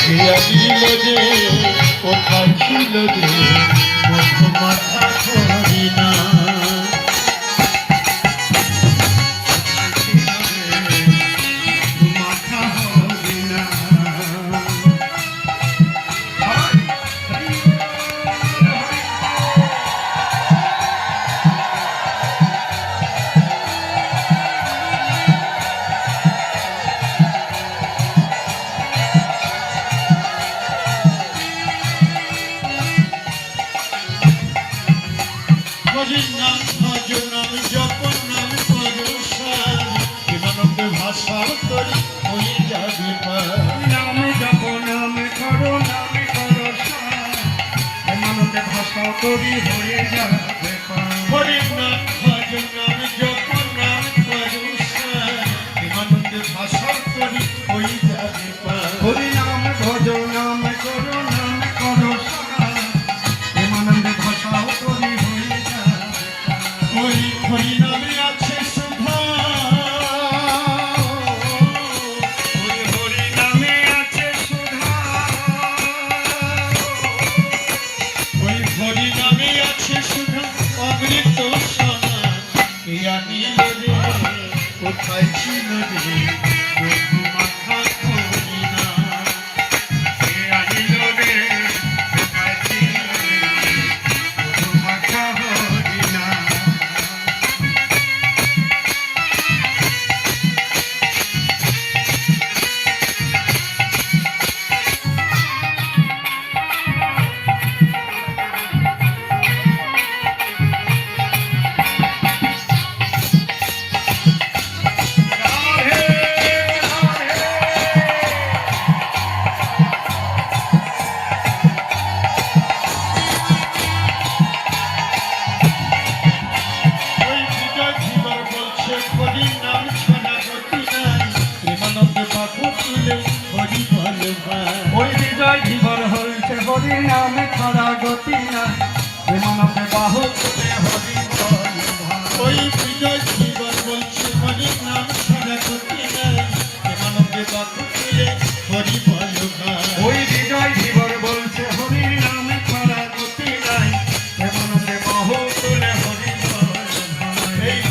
ছিল যে কোথায় ছিল যে মাথা করি না হরির নাম ভজ নাম জপ নাম পরশান বিমানন্দ ভাষা করি হয়ে যাবে নাম জপ নাম করো নাম পরশান বিমানন্দ ভাষা করি হয়ে যাবে হরির নাম ভজ নাম জপ নাম পরশান বিমানন্দ ভাষা করি হয়ে যাবে হরি নাম ভজ নাম করো নাম পরশান বিমানন্দ ভাষা করি হরি নামে আছে সুধা হরি নামে আছে সুধা হরি নামে আছে সুধা অমৃত সমান কে আনিল রে কোথায় ছিল রে বন্ধু মাথা করি না কে আনিল রে কোথায় ছিল রে বন্ধু মাথা করি না হরি নামে ছাড়া গতি না বিমানকে বাহু